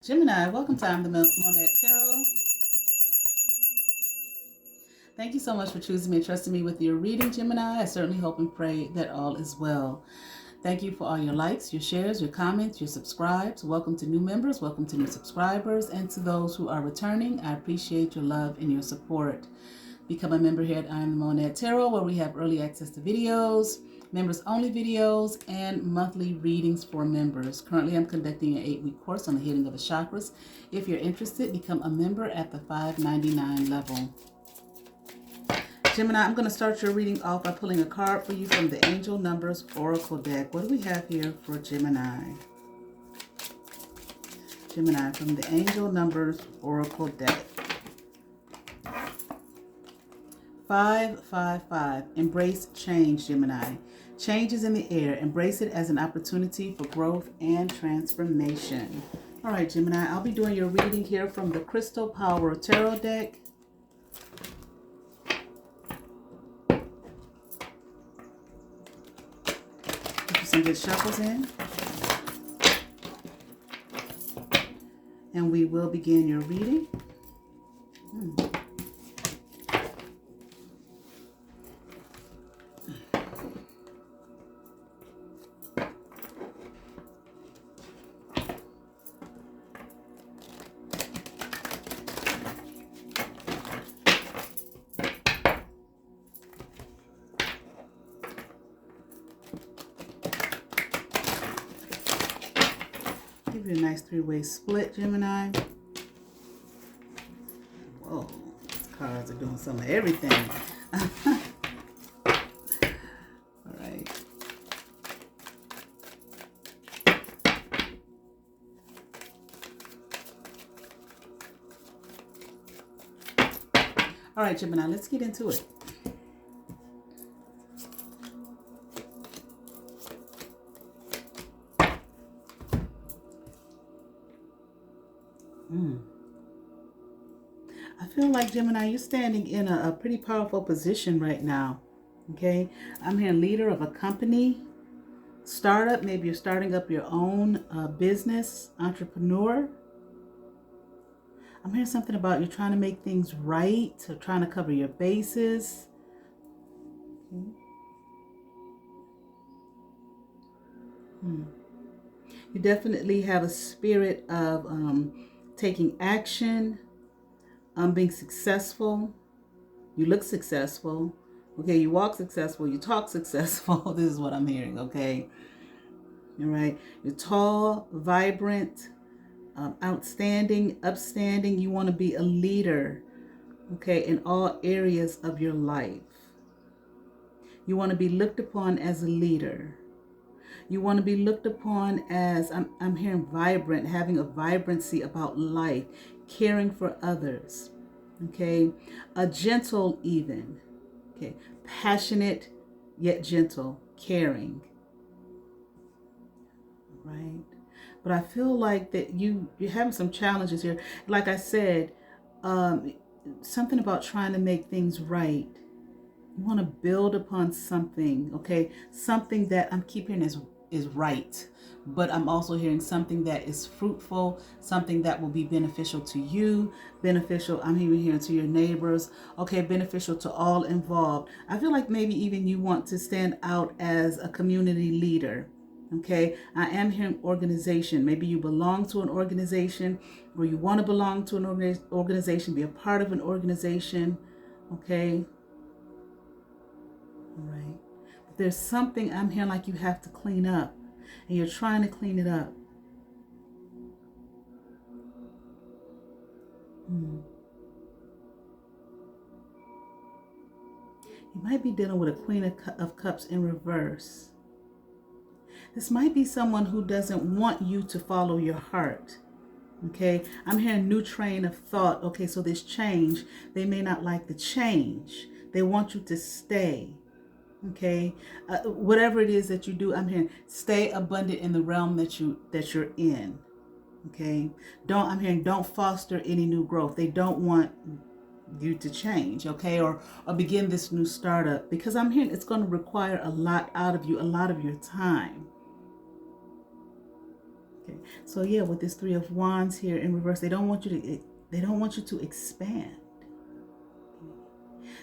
Gemini, welcome to I'm the Monad Tarot. Thank you so much for choosing me and trusting me with your reading, Gemini. I certainly hope and pray that all is well. Thank you for all your likes, your shares, your comments, your subscribes. Welcome to new members, welcome to new subscribers, and to those who are returning, I appreciate your love and your support. Become a member here at I Am the Monad Tarot, where we have early access to videos, members only videos, and monthly readings for members. Currently, I'm conducting an 8-week course on the healing of the chakras. If you're interested, become a member at the $5.99 level. Gemini, I'm going to start your reading off by pulling a card for you from the Angel Numbers Oracle deck. What do we have here for Gemini? Gemini, from the Angel Numbers Oracle deck. 555. Embrace change, Gemini. Change is in the air. Embrace it as an opportunity for growth and transformation. All right, Gemini, I'll be doing your reading here from the Crystal Power Tarot deck. Put some good shuffles in. And we will begin your reading. Give you a nice three-way split, Gemini. Whoa, these cards are doing some of everything. All right. All right, Gemini, let's get into it. I feel like, Gemini, you're standing in a pretty powerful position right now, okay? I'm here, leader of a company, startup. Maybe you're starting up your own business, entrepreneur. I'm hearing something about you're trying to make things right, or trying to cover your bases. You definitely have a spirit of taking action, being successful. You look successful. Okay, you walk successful. You talk successful. This is what I'm hearing, okay? All right. You're tall, vibrant, outstanding, upstanding. You want to be a leader, okay, in all areas of your life. You want to be looked upon as a leader. You want to be looked upon as, I'm hearing vibrant, having a vibrancy about life, caring for others, okay? A gentle even, okay? Passionate yet gentle, caring, right? But I feel like that you're having some challenges here. Like I said, something about trying to make things right. You want to build upon something, okay? Something that I'm keeping is right, but I'm also hearing something that is fruitful, something that will be beneficial to you, beneficial, I'm even hearing to your neighbors, okay, beneficial to all involved. I feel like maybe even you want to stand out as a community leader, okay? I am hearing organization. Maybe you belong to an organization, or you want to belong to an organization, be a part of an organization, okay? All right. But there's something I'm hearing like you have to clean up, and you're trying to clean it up. You might be dealing with a Queen of Cups in reverse. This might be someone who doesn't want you to follow your heart. Okay, I'm hearing new train of thought. Okay, so this change, they may not like the change. They want you to stay. Okay, whatever it is that you do, I'm hearing stay abundant in the realm that you're in. Okay, I'm hearing don't foster any new growth. They don't want you to change, okay, or begin this new startup, because I'm hearing it's going to require a lot out of you, a lot of your time. Okay. So yeah, with this Three of Wands here in reverse, they don't want you to expand.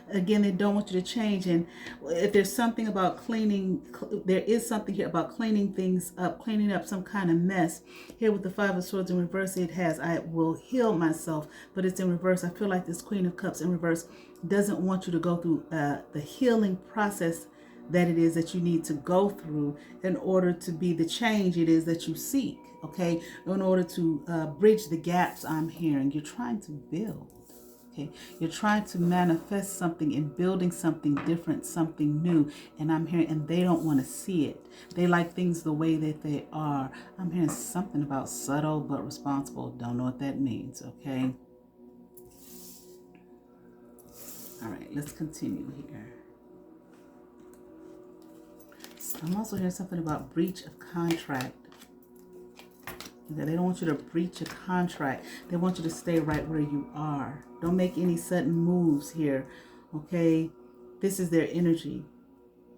Again, they don't want you to change. And if there's something about cleaning, there is something here about cleaning things up, cleaning up some kind of mess. Here with the Five of Swords in reverse, it has, I will heal myself, but it's in reverse. I feel like this Queen of Cups in reverse doesn't want you to go through the healing process that it is that you need to go through in order to be the change it is that you seek. Okay, in order to bridge the gaps I'm hearing, you're trying to build. Okay, you're trying to manifest something and building something different, something new. And I'm hearing, and they don't want to see it. They like things the way that they are. I'm hearing something about subtle but responsible. Don't know what that means, okay? All right, let's continue here. I'm also hearing something about breach of contract. They don't want you to breach a contract. They want you to stay right where you are. Don't make any sudden moves here, okay? This is their energy.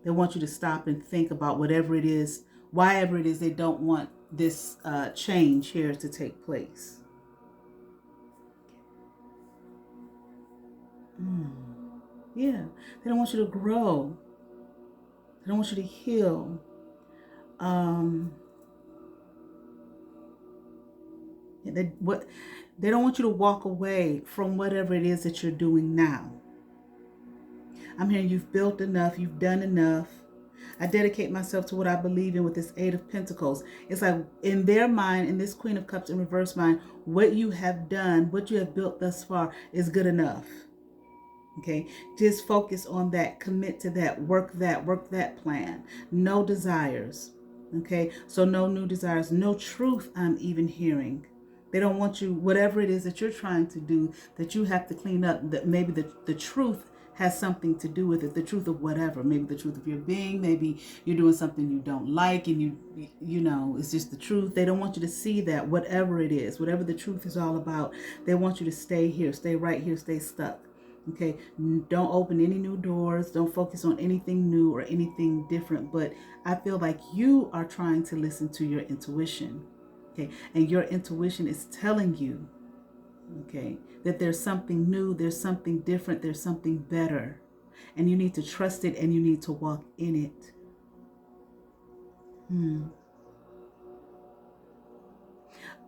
They want you to stop and think about whatever it is, whyever it is they don't want this change here to take place. Yeah, they don't want you to grow. They don't want you to heal. They don't want you to walk away from whatever it is that you're doing now. I'm hearing you've built enough, you've done enough. I dedicate myself to what I believe in with this Eight of Pentacles. It's like in their mind, in this Queen of Cups in reverse mind, what you have done, what you have built thus far is good enough. Okay, just focus on that, commit to that, work that plan. No desires. Okay, so no new desires, no truth I'm even hearing. They don't want you, whatever it is that you're trying to do, that you have to clean up, that maybe the truth has something to do with it, the truth of whatever, maybe the truth of your being, maybe you're doing something you don't like and you know, it's just the truth. They don't want you to see that, whatever it is, whatever the truth is all about, they want you to stay here, stay right here, stay stuck. Okay, don't open any new doors. Don't focus on anything new or anything different. But I feel like you are trying to listen to your intuition. Okay, and your intuition is telling you, okay, that there's something new, there's something different, there's something better. And you need to trust it and you need to walk in it.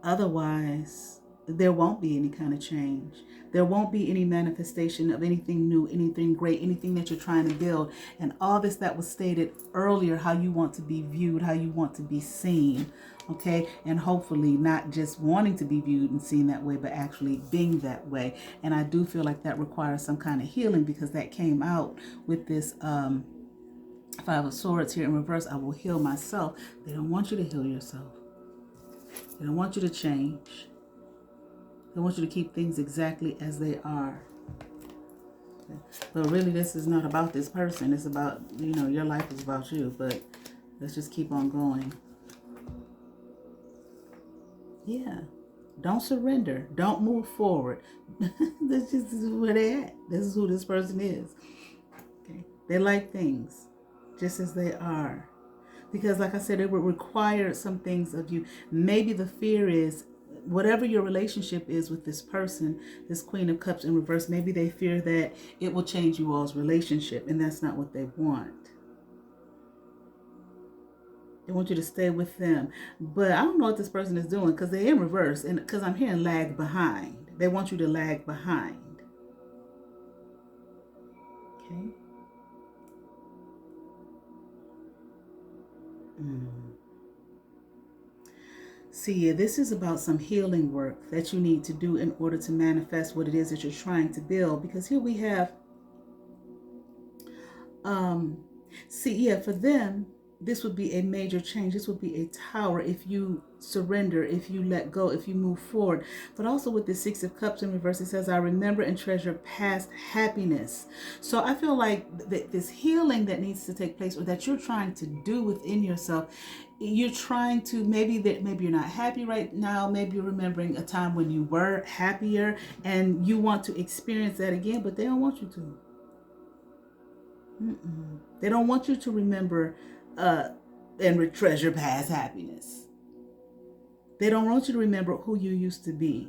Otherwise, there won't be any kind of change. There won't be any manifestation of anything new, anything great, anything that you're trying to build. And all this that was stated earlier, how you want to be viewed, how you want to be seen, okay? And hopefully not just wanting to be viewed and seen that way, but actually being that way. And I do feel like that requires some kind of healing because that came out with this Five of Swords here in reverse. I will heal myself. They don't want you to heal yourself. They don't want you to change. They want you to keep things exactly as they are. Okay. But really, this is not about this person. It's about, you know, your life is about you. But let's just keep on going. Yeah. Don't surrender. Don't move forward. This is where they're at. This is who this person is. Okay. They like things just as they are. Because like I said, it would require some things of you. Maybe the fear is, whatever your relationship is with this person, this Queen of Cups in reverse, maybe they fear that it will change you all's relationship, and that's not what they want. They want you to stay with them. But I don't know what this person is doing because they're in reverse, and because I'm hearing lag behind. They want you to lag behind. Okay. See, this is about some healing work that you need to do in order to manifest what it is that you're trying to build. Because here we have, for them, this would be a major change. This would be a tower if you surrender, if you let go, if you move forward. But also with the Six of Cups in reverse, it says, I remember and treasure past happiness. So I feel like this healing that needs to take place, or that you're trying to do within yourself, you're trying to, maybe you're not happy right now. Maybe you're remembering a time when you were happier and you want to experience that again, but they don't want you to. They don't want you to remember and treasure past happiness. They don't want you to remember who you used to be,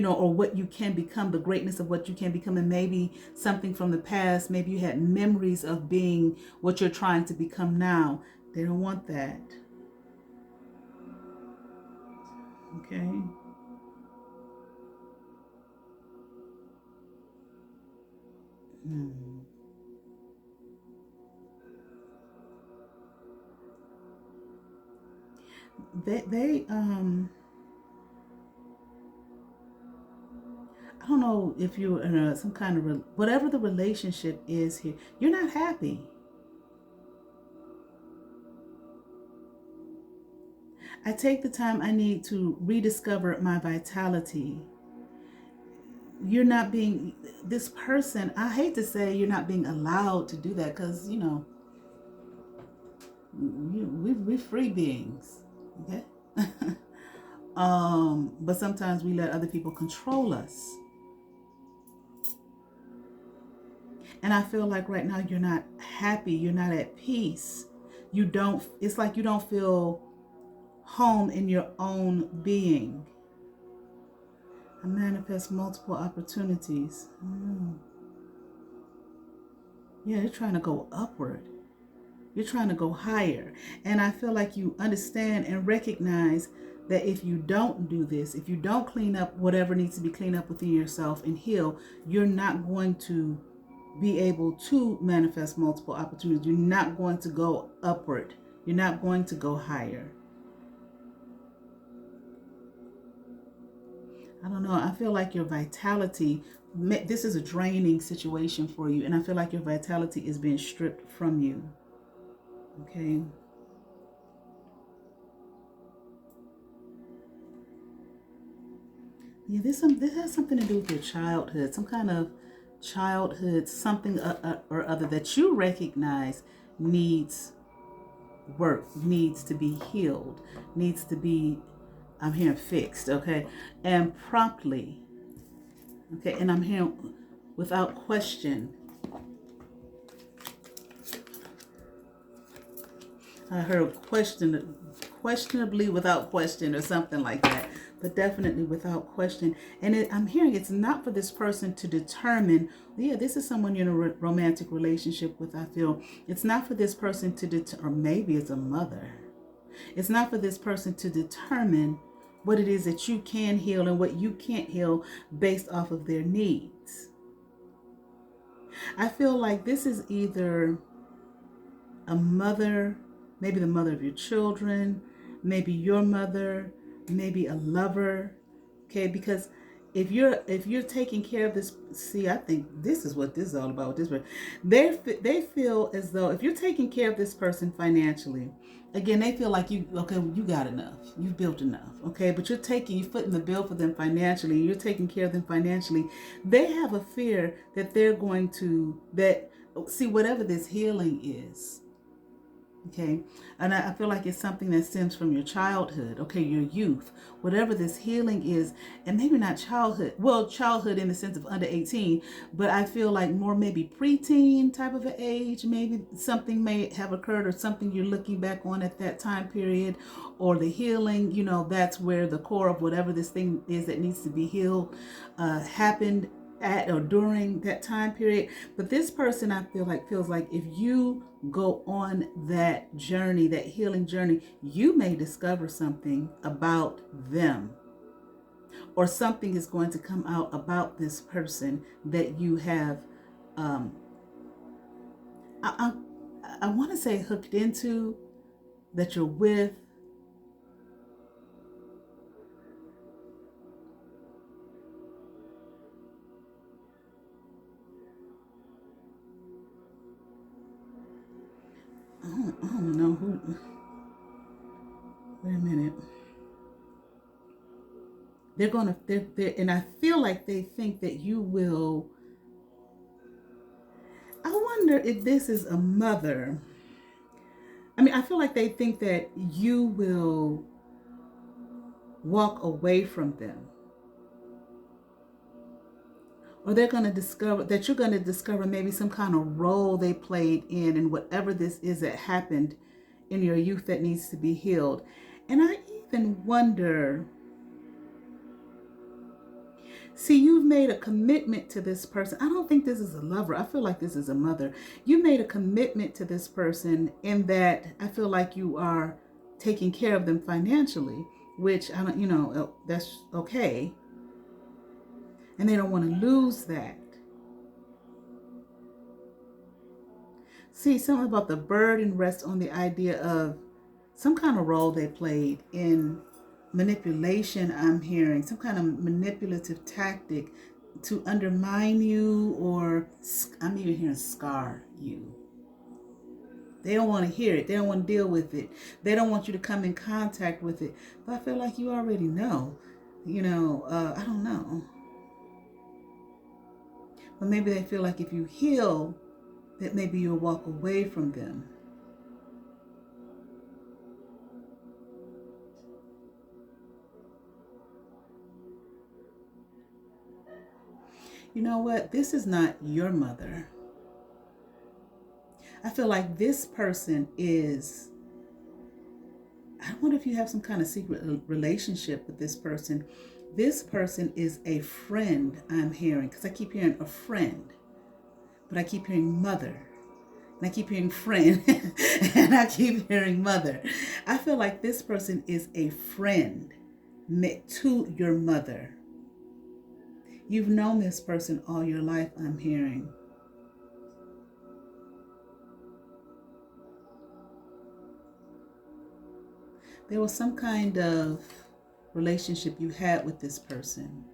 or what you can become, the greatness of what you can become. And maybe something from the past, maybe you had memories of being what you're trying to become now. They don't want that. Okay. Hmm. They I don't know if you're in some kind of whatever the relationship is here, you're not happy. I take the time I need to rediscover my vitality. You're not being this person. I hate to say you're not being allowed to do that, because we free beings, okay? But sometimes we let other people control us. And I feel like right now you're not happy, you're not at peace. It's like you don't feel home in your own being. I manifest multiple opportunities. Yeah, you're trying to go upward. You're trying to go higher. And I feel like you understand and recognize that if you don't do this, if you don't clean up whatever needs to be cleaned up within yourself and heal, you're not going to be able to manifest multiple opportunities. You're not going to go upward. You're not going to go higher. I don't know. I feel like your vitality, this is a draining situation for you. And I feel like your vitality is being stripped from you. Okay. Yeah, this has something to do with your childhood, some kind of childhood, something or other that you recognize needs work, needs to be healed, needs to be, I'm hearing fixed, okay, and promptly, okay, and I'm hearing without question. I heard questionably without question or something like that, but definitely without question. And I'm hearing it's not for this person to determine, yeah, this is someone you're in a romantic relationship with, I feel. It's not for this person to determine, or maybe it's a mother. It's not for this person to determine what it is that you can heal and what you can't heal based off of their needs. I feel like this is either a mother, maybe the mother of your children, maybe your mother, maybe a lover, okay? Because if you're taking care of this, see, I think this is what this is all about. This, they feel as though if you're taking care of this person financially, again, they feel like you got enough, you've built enough, okay? But you're footing the bill for them financially, you're taking care of them financially. They have a fear that they're going to see whatever this healing is. Okay, and I feel like it's something that stems from your childhood, okay, your youth, whatever this healing is, and maybe not childhood, well, childhood in the sense of under 18, but I feel like more maybe preteen type of an age, maybe something may have occurred or something you're looking back on at that time period, or the healing, that's where the core of whatever this thing is that needs to be healed happened at or during that time period. But this person, I feel like, feels like if you go on that journey, that healing journey, you may discover something about them, or something is going to come out about this person that you have I, I want to say hooked into, that you're with. I don't know who. Wait a minute. They're, and I feel like they think that you will. I wonder if this is a mother. I mean, I feel like they think that you will walk away from them, or they're going to discover that you're going to discover maybe some kind of role they played in whatever this is that happened in your youth that needs to be healed. And I and wonder. See, you've made a commitment to this person. I don't think this is a lover. I feel like this is a mother. You made a commitment to this person in that I feel like you are taking care of them financially, which I don't, that's okay. And they don't want to lose that. See, something about the burden rests on the idea of some kind of role they played in manipulation. I'm hearing some kind of manipulative tactic to undermine you, or I'm even hearing scar you. They don't want to hear it. They don't want to deal with it. They don't want you to come in contact with it. But I feel like you already know. I don't know. But maybe they feel like if you heal, that maybe you'll walk away from them. You know what? This is not your mother. I feel like this person is, I wonder if you have some kind of secret relationship with this person. This person is a friend, I'm hearing, because I keep hearing a friend, but I keep hearing mother, and I keep hearing friend, and I keep hearing mother. I feel like this person is a friend to your mother. You've known this person all your life, I'm hearing. There was some kind of relationship you had with this person.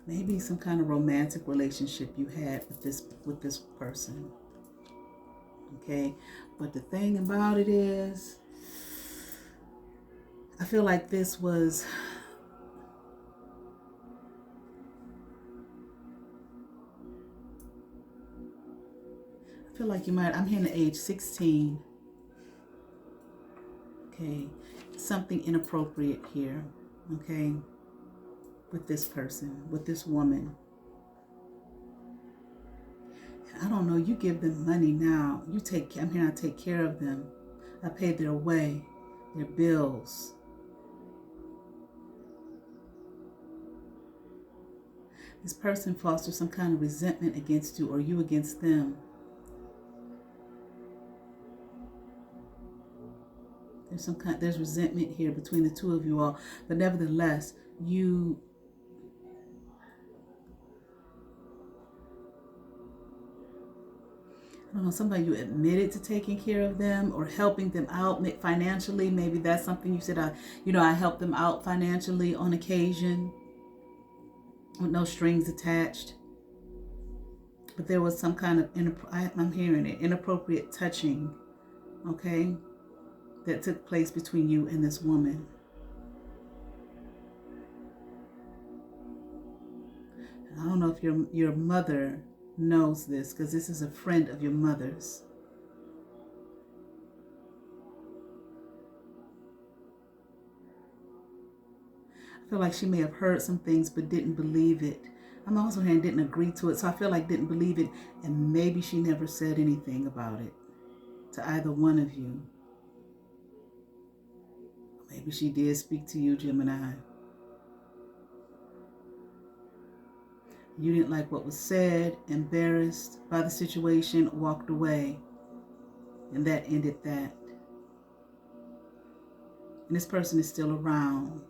Maybe some kind of romantic relationship you had with this person. Okay? But the thing about it is, I feel like this was, I feel like I'm hearing the age 16. Okay, something inappropriate here, okay, with this person, with this woman. And I don't know, you give them money now. I'm here, I take care of them. I pay their way, their bills. This person fosters some kind of resentment against you, or you against them. There's resentment here between the two of you all, but nevertheless, I don't know, somebody you admitted to taking care of them or helping them out financially. Maybe that's something you said, I help them out financially on occasion with no strings attached. But there was some kind of, I'm hearing it, inappropriate touching, okay, that took place between you and this woman. And I don't know if your mother knows this, because this is a friend of your mother's. I feel like she may have heard some things but didn't believe it. I'm also hearing didn't agree to it, so I feel like didn't believe it, and maybe she never said anything about it to either one of you. Maybe she did speak to you, Gemini. You didn't like what was said, embarrassed by the situation, walked away, and that ended that. And this person is still around.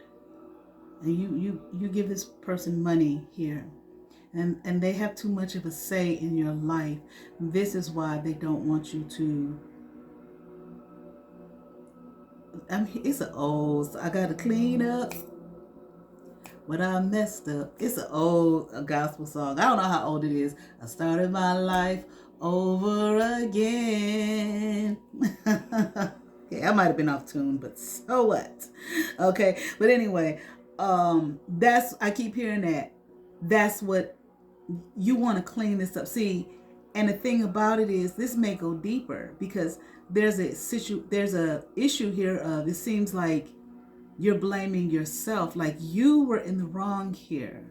And you give this person money here. And they have too much of a say in your life. This is why they don't want you to. It's I gotta clean up what I messed up. It's an old gospel song. I don't know how old it is. I started my life over again. Okay, I might have been off tune, but so what? Okay, but anyway, I keep hearing that. That's what you want to clean this up. See, and the thing about it is, this may go deeper because there's a issue here of, it seems like you're blaming yourself, like you were in the wrong here.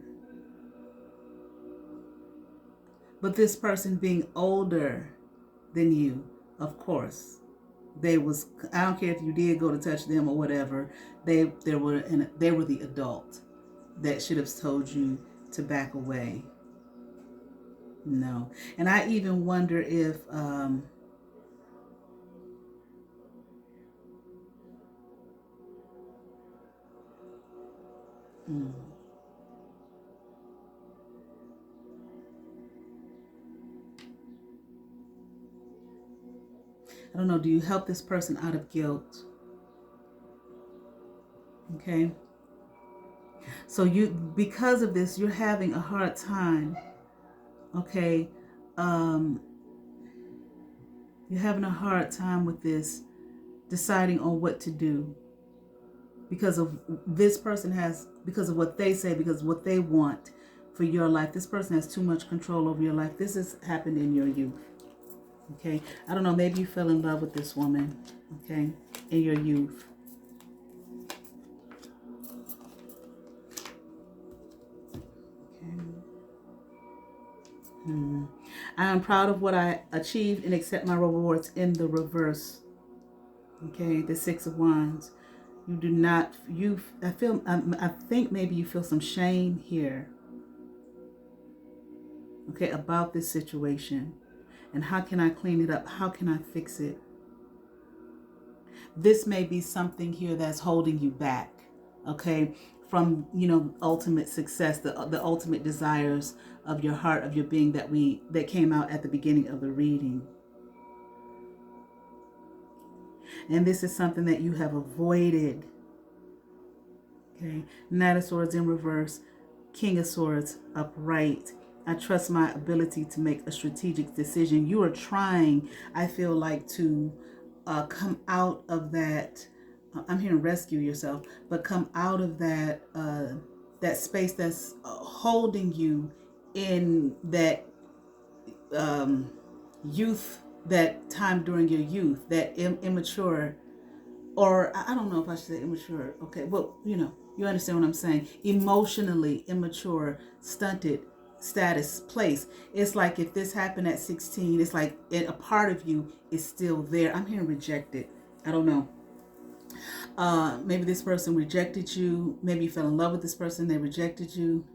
But this person being older than you, of course, They was, I don't care if you did go to touch them or whatever. They were the adult that should have told you to back away. No. And I even wonder if mm, I don't know, do you help this person out of guilt? Okay. So because of this, you're having a hard time. Okay. Um, you're having a hard time with this, deciding on what to do because of this person has, because of what they say, because of what they want for your life. This person has too much control over your life. This has happened in your youth. Okay. I don't know. Maybe you fell in love with this woman. Okay. In your youth. I am proud of what I achieved and accept my rewards in the reverse. Okay, the Six of Wands. You do not, I think maybe you feel some shame here. Okay, about this situation. And how can I clean it up? How can I fix it? This may be something here that's holding you back. Okay, from, ultimate success, the ultimate desires of your heart, of your being that came out at the beginning of the reading. And this is something that you have avoided. Okay. Knight of Swords in reverse. King of Swords upright. I trust my ability to make a strategic decision. You are trying, I feel like, to come out of that. I'm here to rescue yourself, but come out of that that space that's holding you in that youth, that time during your youth, that immature, or I don't know if I should say immature. Okay, well, you understand what I'm saying. Emotionally immature, stunted status place. It's like if this happened at 16, it's like a part of you is still there. I'm hearing rejected. I don't know. Maybe this person rejected you. Maybe you fell in love with this person. They rejected you.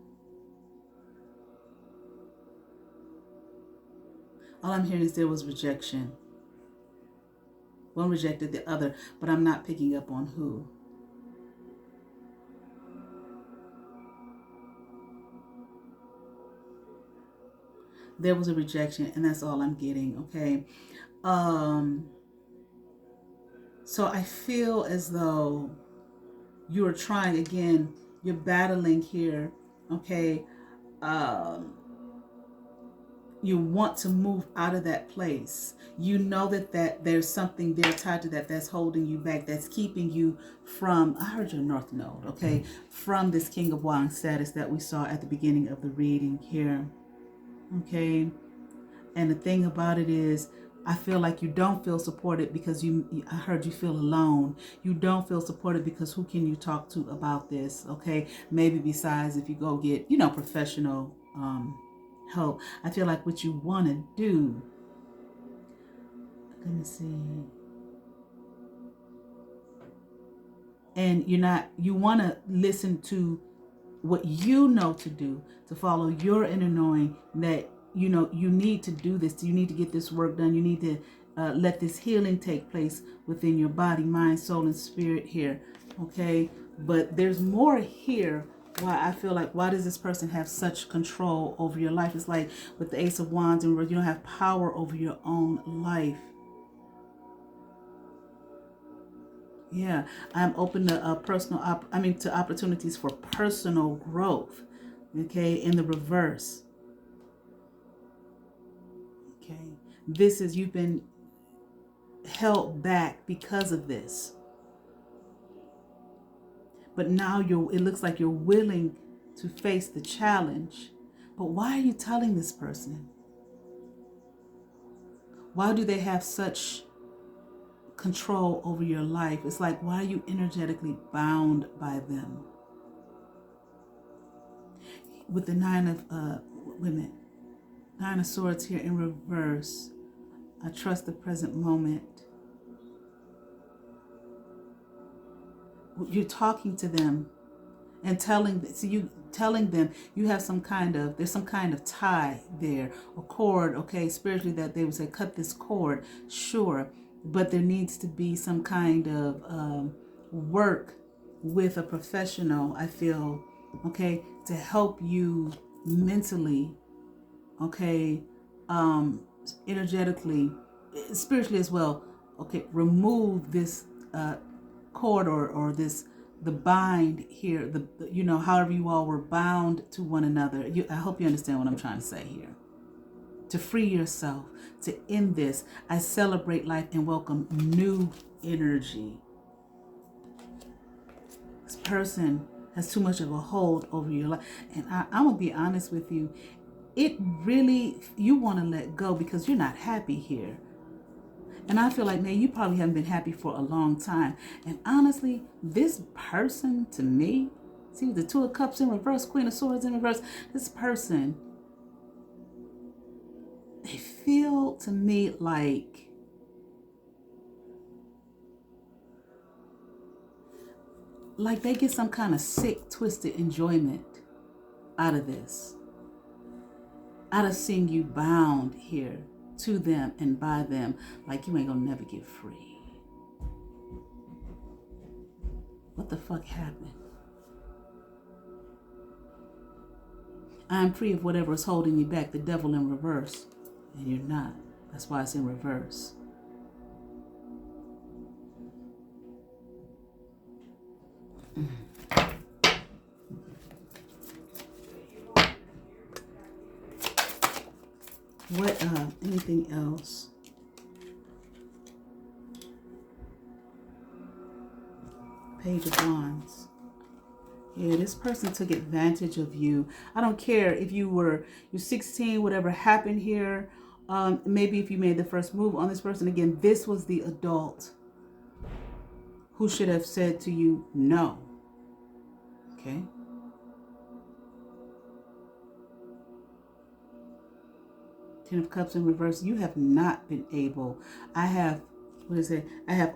All I'm hearing is there was rejection. One rejected the other, but I'm not picking up on who. There was a rejection, and that's all I'm getting. Okay. So I feel as though you're trying again. You're battling here. Okay. You want to move out of that place. You know that there's something there tied to that's holding you back, that's keeping you from, I heard your North Node, okay, from this King of Wands status that we saw at the beginning of the reading here. Okay. And the thing about it is, I feel like you don't feel supported because I heard you feel alone. You don't feel supported because who can you talk to about this? Okay. Maybe besides if you go get, professional help. I feel like what you want to do, let me see. And you want to listen to what you know to do, to follow your inner knowing that, you need to do this. You need to get this work done. You need to let this healing take place within your body, mind, soul, and spirit here. Okay. But there's more here. Why does this person have such control over your life? It's like with the Ace of Wands, and you don't have power over your own life. Yeah, I'm open to to opportunities for personal growth. Okay, in the reverse. Okay, you've been held back because of this, but now it looks like you're willing to face the challenge. But why are you telling this person? Why do they have such control over your life? It's like, why are you energetically bound by them? With the Nine of Swords here in reverse, I trust the present moment. you're talking to them and telling them you have there's some kind of tie there, a cord, okay, spiritually, that they would say, cut this cord, sure, but there needs to be some kind of work with a professional, I feel, okay, to help you mentally, okay, energetically, spiritually as well, okay, remove this cord or this, the bind here, however you all were bound to one another. I hope you understand what I'm trying to say here. To free yourself, to end this. I celebrate life and welcome new energy. This person has too much of a hold over your life. And I'm going to be honest with you. It really, you want to let go because you're not happy here. And I feel like, man, you probably haven't been happy for a long time. And honestly, this person, to me, see the Two of Cups in reverse, Queen of Swords in reverse, this person, they feel to me like they get some kind of sick, twisted enjoyment out of this. Out of seeing you bound here to them and by them, like you ain't gonna never get free. What the fuck happened? I am free of whatever is holding me back, the devil in reverse. And you're not. That's why it's in reverse. What, anything else? Page of Wands. Yeah, this person took advantage of you. I don't care if you're 16, whatever happened here. Maybe if you made the first move on this person. Again, this was the adult who should have said to you, no. Okay? Ten of Cups in reverse. You have not been able. I have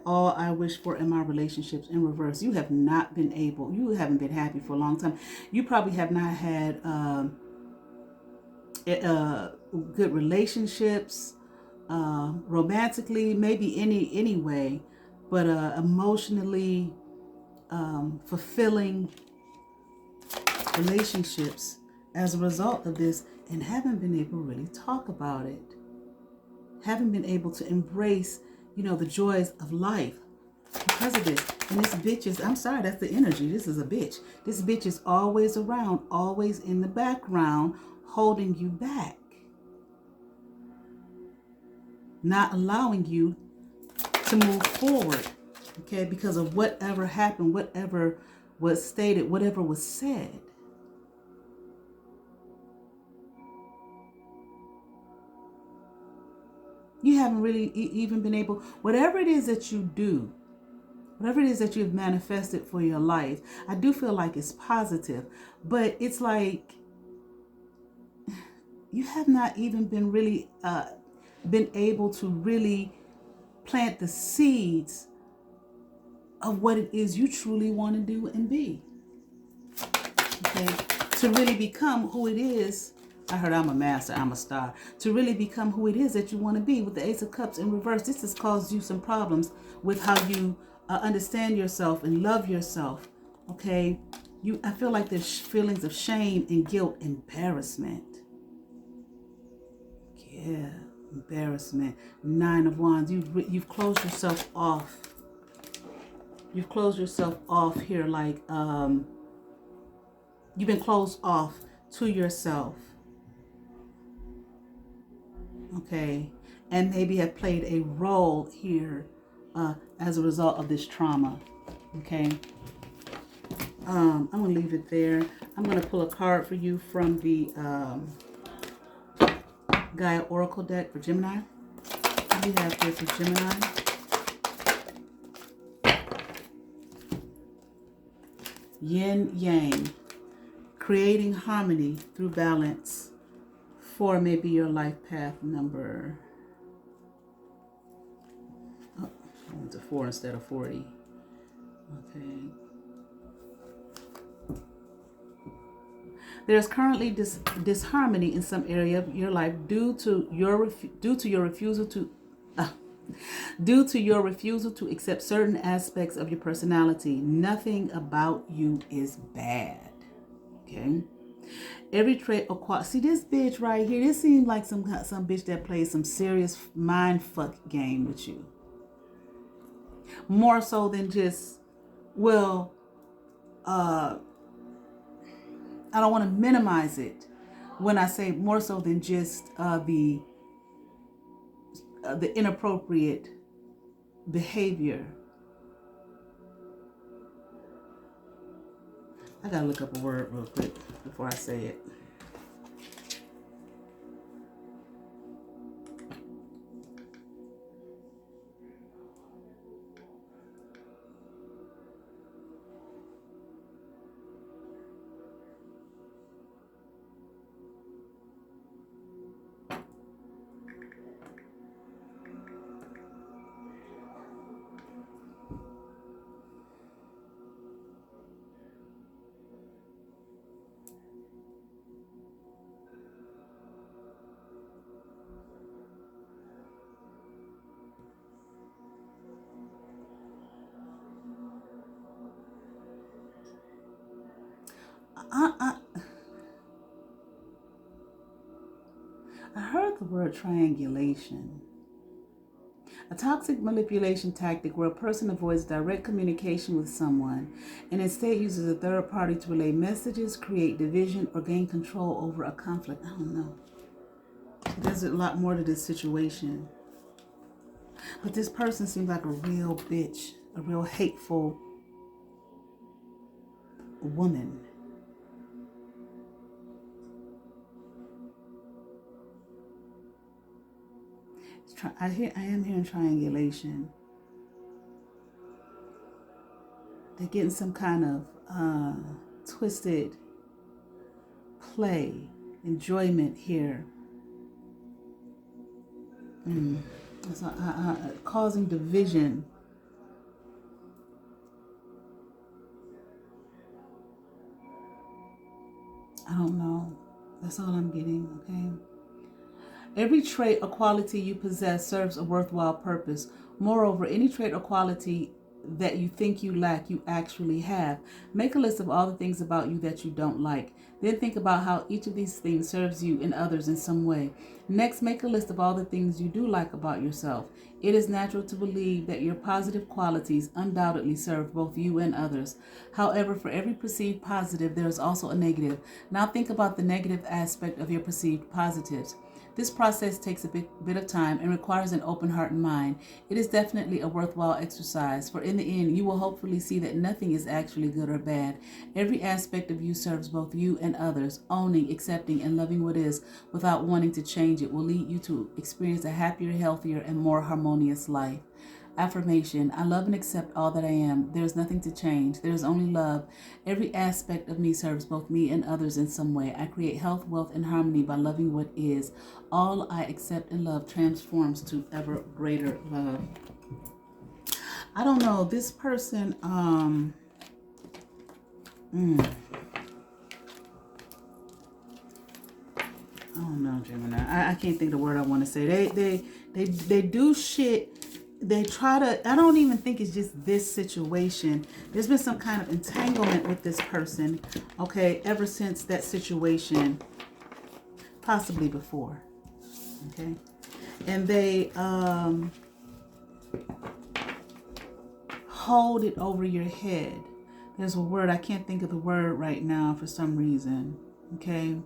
all I wish for in my relationships in reverse. You have not been able. You haven't been happy for a long time. You probably have not had good relationships, romantically, maybe any way, but emotionally fulfilling relationships as a result of this, and haven't been able to really talk about it. Haven't been able to embrace, the joys of life because of this. And this bitch is, I'm sorry, that's the energy. This is a bitch. This bitch is always around, always in the background, holding you back. Not allowing you to move forward, okay, because of whatever happened, whatever was stated, whatever was said. You haven't really even been able, whatever it is that you do, whatever it is that you've manifested for your life, I do feel like it's positive, but it's like you have not even been really been able to really plant the seeds of what it is you truly want to do and be. Okay? To really become who it is. I heard I'm a master, I'm a star. To really become who it is that you want to be. With the Ace of Cups in reverse, this has caused you some problems with how you understand yourself and love yourself. Okay? I feel like there's feelings of shame and guilt, embarrassment. Yeah, embarrassment. Nine of Wands. You've closed yourself off. You've closed yourself off here, like you've been closed off to yourself. Okay, and maybe have played a role here as a result of this trauma. Okay, I'm gonna leave it there. I'm gonna pull a card for you from the Gaia Oracle deck for Gemini. What do you have here for Gemini? Yin Yang, creating harmony through balance. 4 may be your life path number. Oh, I went to 4 instead of 40. Okay. There's currently disharmony in some area of your life due to your refusal to due to your refusal to accept certain aspects of your personality. Nothing about you is bad. Okay. Every trait or quality. See this bitch right here. This seems like some bitch that plays some serious mind fuck game with you. More so than just, well, I don't want to minimize it when I say more so than just the inappropriate behavior. I gotta look up a word real quick before I say it. I heard the word triangulation. A toxic manipulation tactic where a person avoids direct communication with someone and instead uses a third party to relay messages, create division, or gain control over a conflict. I don't know. There's a lot more to this situation. But this person seems like a real bitch, a real hateful woman. I am hearing triangulation. They're getting some kind of twisted play, enjoyment here. It's causing division. I don't know. That's all I'm getting, okay? Every trait or quality you possess serves a worthwhile purpose. Moreover, any trait or quality that you think you lack, you actually have. Make a list of all the things about you that you don't like. Then think about how each of these things serves you and others in some way. Next, make a list of all the things you do like about yourself. It is natural to believe that your positive qualities undoubtedly serve both you and others. However, for every perceived positive, there is also a negative. Now think about the negative aspect of your perceived positives. This process takes a bit of time and requires an open heart and mind. It is definitely a worthwhile exercise, for in the end, you will hopefully see that nothing is actually good or bad. Every aspect of you serves both you and others. Owning, accepting, and loving what is without wanting to change it will lead you to experience a happier, healthier, and more harmonious life. Affirmation: I love and accept all that I am. There is nothing to change. There is only love. Every aspect of me serves both me and others in some way. I create health, wealth, and harmony by loving what is. All I accept and love transforms to ever greater love. I don't know. This person, I don't know, Gemini. I can't think of the word I want to say. They do shit. They try to, I don't even think it's just this situation. There's been some kind of entanglement with this person, okay, ever since that situation, possibly before, okay? And they hold it over your head. There's a word, I can't think of the word right now for some reason, okay?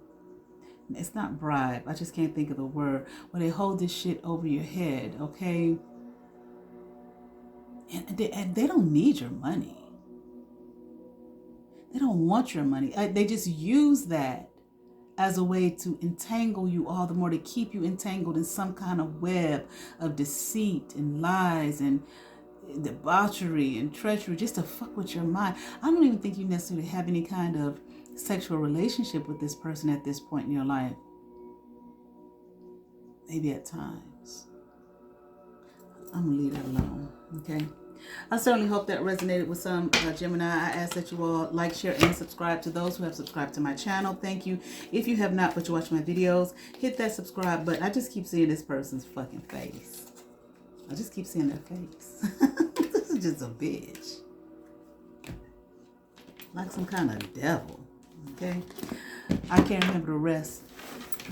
It's not bribe, I just can't think of the word. Where they hold this shit over your head, okay? And they don't need your money. They don't want your money. They just use that as a way to entangle you all the more, to keep you entangled in some kind of web of deceit and lies and debauchery and treachery, just to fuck with your mind. I don't even think you necessarily have any kind of sexual relationship with this person at this point in your life. Maybe at times. I'm gonna leave that alone, okay? I certainly hope that resonated with some Gemini. I ask that you all like, share, and subscribe. To those who have subscribed to my channel, thank you. If you have not, but you watch my videos, hit that subscribe button. I just keep seeing this person's fucking face. I just keep seeing their face. This is just a bitch. Like some kind of devil. Okay? I can't remember the rest.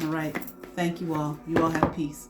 All right. Thank you all. You all have peace.